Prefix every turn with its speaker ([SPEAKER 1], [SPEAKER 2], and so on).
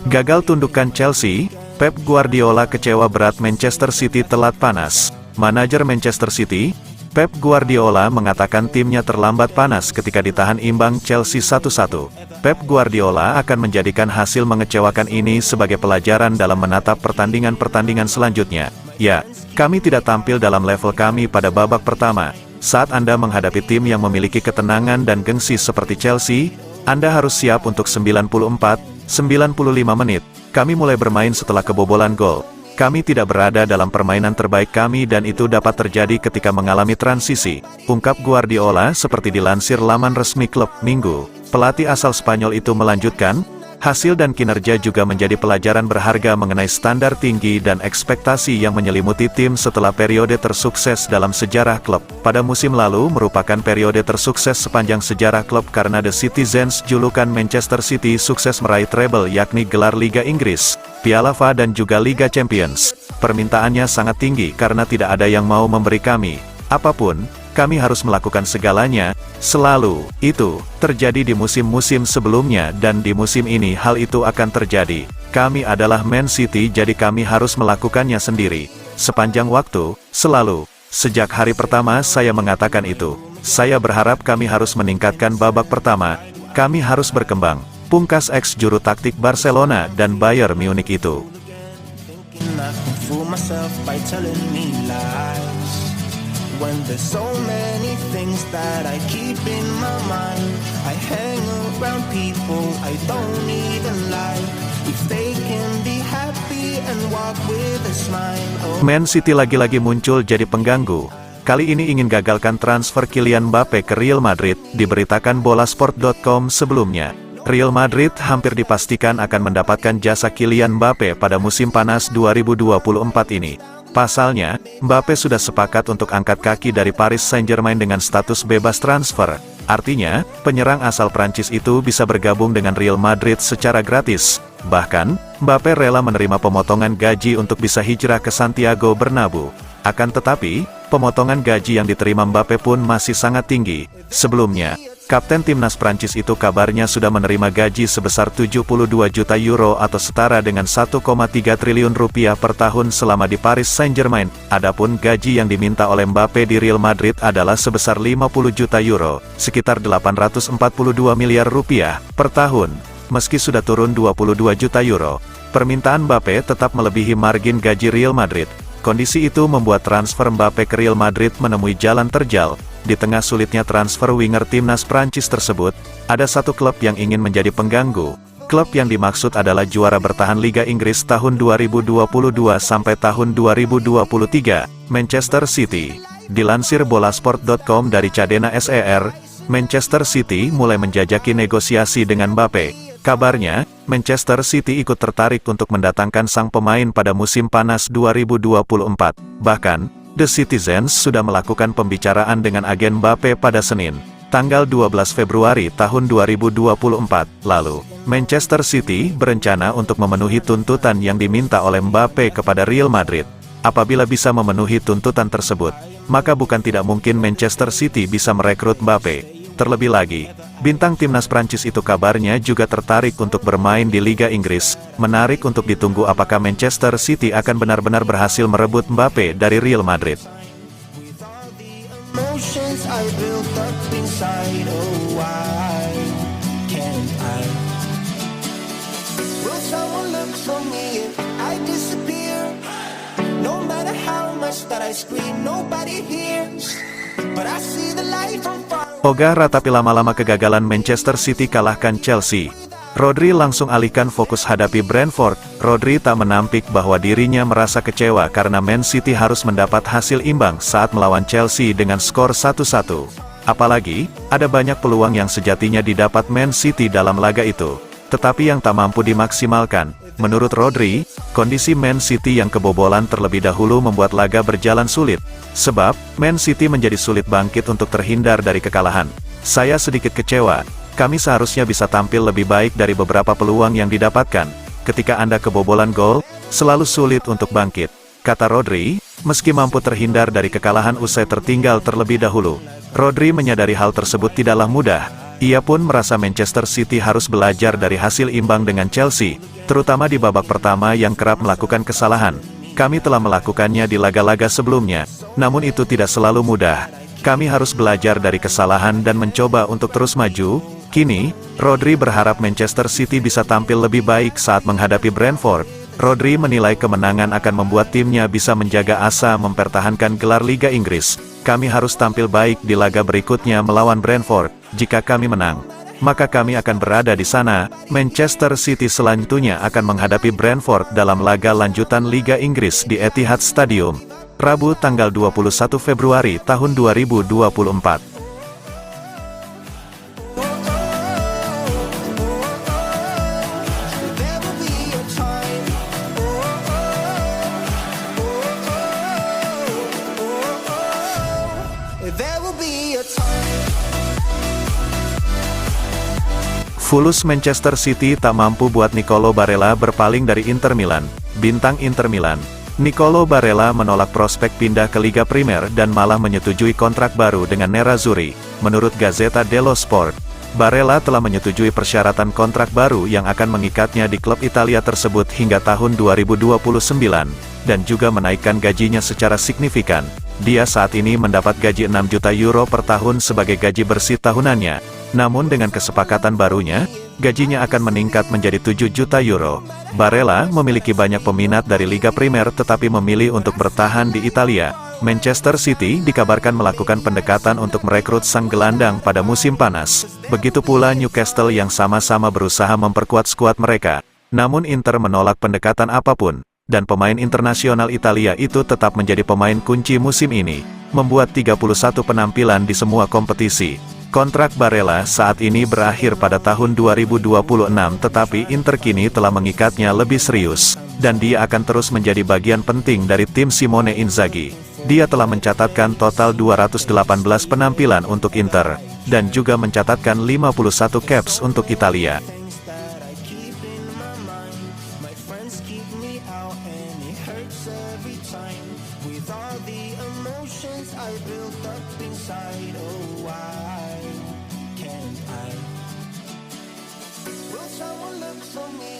[SPEAKER 1] Gagal tundukkan Chelsea, Pep Guardiola kecewa berat Manchester City telat panas. Manajer Manchester City, Pep Guardiola mengatakan timnya terlambat panas ketika ditahan imbang Chelsea 1-1. Pep Guardiola akan menjadikan hasil mengecewakan ini sebagai pelajaran dalam menatap pertandingan-pertandingan selanjutnya. Ya, kami tidak tampil dalam level kami pada babak pertama. Saat Anda menghadapi tim yang memiliki ketenangan dan gengsi seperti Chelsea, Anda harus siap untuk 94-95 menit. Kami mulai bermain setelah kebobolan gol. Kami tidak berada dalam permainan terbaik kami dan itu dapat terjadi ketika mengalami transisi, ungkap Guardiola seperti dilansir laman resmi klub Minggu. Pelatih asal Spanyol itu melanjutkan, hasil dan kinerja juga menjadi pelajaran berharga mengenai standar tinggi dan ekspektasi yang menyelimuti tim setelah periode tersukses dalam sejarah klub. Pada musim lalu merupakan periode tersukses sepanjang sejarah klub karena The Citizens julukan Manchester City sukses meraih treble yakni gelar Liga Inggris, Piala FA dan juga Liga Champions. Permintaannya sangat tinggi karena tidak ada yang mau memberi kami apapun. Kami harus melakukan segalanya, selalu. Itu terjadi di musim-musim sebelumnya dan di musim ini hal itu akan terjadi. Kami adalah Man City jadi kami harus melakukannya sendiri. Sepanjang waktu, selalu. Sejak hari pertama saya mengatakan itu. Saya berharap kami harus meningkatkan babak pertama. Kami harus berkembang. Pungkas ex juru taktik Barcelona dan Bayern Munich itu.
[SPEAKER 2] When there's so many things that I keep in my mind, I hang around people I don't even like. If they can be happy and walk with a smile.
[SPEAKER 1] Man City lagi-lagi muncul jadi pengganggu. Kali ini ingin gagalkan transfer Kylian Mbappe ke Real Madrid, diberitakan bolasport.com sebelumnya. Real Madrid hampir dipastikan akan mendapatkan jasa Kylian Mbappe pada musim panas 2024 ini. Pasalnya, Mbappe sudah sepakat untuk angkat kaki dari Paris Saint-Germain dengan status bebas transfer. Artinya, penyerang asal Prancis itu bisa bergabung dengan Real Madrid secara gratis. Bahkan, Mbappe rela menerima pemotongan gaji untuk bisa hijrah ke Santiago Bernabeu. Akan tetapi, pemotongan gaji yang diterima Mbappe pun masih sangat tinggi. Sebelumnya, Kapten Timnas Prancis itu kabarnya sudah menerima gaji sebesar 72 juta euro atau setara dengan 1,3 triliun rupiah per tahun selama di Paris Saint-Germain. Adapun gaji yang diminta oleh Mbappe di Real Madrid adalah sebesar 50 juta euro, sekitar 842 miliar rupiah per tahun. Meski sudah turun 22 juta euro, permintaan Mbappe tetap melebihi margin gaji Real Madrid. Kondisi itu membuat transfer Mbappe ke Real Madrid menemui jalan terjal. Di tengah sulitnya transfer winger timnas Prancis tersebut, ada satu klub yang ingin menjadi pengganggu. Klub yang dimaksud adalah juara bertahan Liga Inggris tahun 2022 sampai tahun 2023, Manchester City. Dilansir bolasport.com dari Cadena SER, Manchester City mulai menjajaki negosiasi dengan Mbappe. Kabarnya, Manchester City ikut tertarik untuk mendatangkan sang pemain pada musim panas 2024. Bahkan, The Citizens sudah melakukan pembicaraan dengan agen Mbappe pada Senin, tanggal 12 Februari tahun 2024 lalu. Manchester City berencana untuk memenuhi tuntutan yang diminta oleh Mbappe kepada Real Madrid. Apabila bisa memenuhi tuntutan tersebut, maka bukan tidak mungkin Manchester City bisa merekrut Mbappe. Terlebih lagi, bintang timnas Prancis itu kabarnya juga tertarik untuk bermain di Liga Inggris. Menarik untuk ditunggu apakah Manchester City akan benar-benar berhasil merebut Mbappe dari Real Madrid. Ogah ratapi lama-lama kegagalan Manchester City kalahkan Chelsea. Rodri langsung alihkan fokus hadapi Brentford. Rodri tak menampik bahwa dirinya merasa kecewa karena Man City harus mendapat hasil imbang saat melawan Chelsea dengan skor 1-1. Apalagi, ada banyak peluang yang sejatinya didapat Man City dalam laga itu, tetapi yang tak mampu dimaksimalkan. Menurut Rodri, kondisi Man City yang kebobolan terlebih dahulu membuat laga berjalan sulit. Sebab, Man City menjadi sulit bangkit untuk terhindar dari kekalahan. Saya sedikit kecewa, kami seharusnya bisa tampil lebih baik dari beberapa peluang yang didapatkan. Ketika Anda kebobolan gol, selalu sulit untuk bangkit, kata Rodri, meski mampu terhindar dari kekalahan usai tertinggal terlebih dahulu. Rodri menyadari hal tersebut tidaklah mudah. Ia pun merasa Manchester City harus belajar dari hasil imbang dengan Chelsea, terutama di babak pertama yang kerap melakukan kesalahan. Kami telah melakukannya di laga-laga sebelumnya, namun itu tidak selalu mudah. Kami harus belajar dari kesalahan dan mencoba untuk terus maju. Kini, Rodri berharap Manchester City bisa tampil lebih baik saat menghadapi Brentford. Rodri menilai kemenangan akan membuat timnya bisa menjaga asa mempertahankan gelar Liga Inggris. Kami harus tampil baik di laga berikutnya melawan Brentford. Jika kami menang, maka kami akan berada di sana. Manchester City selanjutnya akan menghadapi Brentford dalam laga lanjutan Liga Inggris di Etihad Stadium, Rabu tanggal 21 Februari tahun 2024. Fulus Manchester City tak mampu buat Nicolo Barella berpaling dari Inter Milan. Bintang Inter Milan, Nicolo Barella menolak prospek pindah ke Liga Primer dan malah menyetujui kontrak baru dengan Nerazzurri. Menurut Gazzetta dello Sport, Barella telah menyetujui persyaratan kontrak baru yang akan mengikatnya di klub Italia tersebut hingga tahun 2029, dan juga menaikkan gajinya secara signifikan. Dia saat ini mendapat gaji 6 juta euro per tahun sebagai gaji bersih tahunannya. Namun dengan kesepakatan barunya, gajinya akan meningkat menjadi 7 juta euro. Barella memiliki banyak peminat dari Liga Primer tetapi memilih untuk bertahan di Italia. Manchester City dikabarkan melakukan pendekatan untuk merekrut sang gelandang pada musim panas. Begitu pula Newcastle yang sama-sama berusaha memperkuat skuad mereka. Namun Inter menolak pendekatan apapun, dan pemain internasional Italia itu tetap menjadi pemain kunci musim ini, membuat 31 penampilan di semua kompetisi. Kontrak Barella saat ini berakhir pada tahun 2026 tetapi Inter kini telah mengikatnya lebih serius, dan dia akan terus menjadi bagian penting dari tim Simone Inzaghi. Dia telah mencatatkan total 218 penampilan untuk Inter, dan juga mencatatkan 51 caps untuk Italia.
[SPEAKER 2] Someone look for me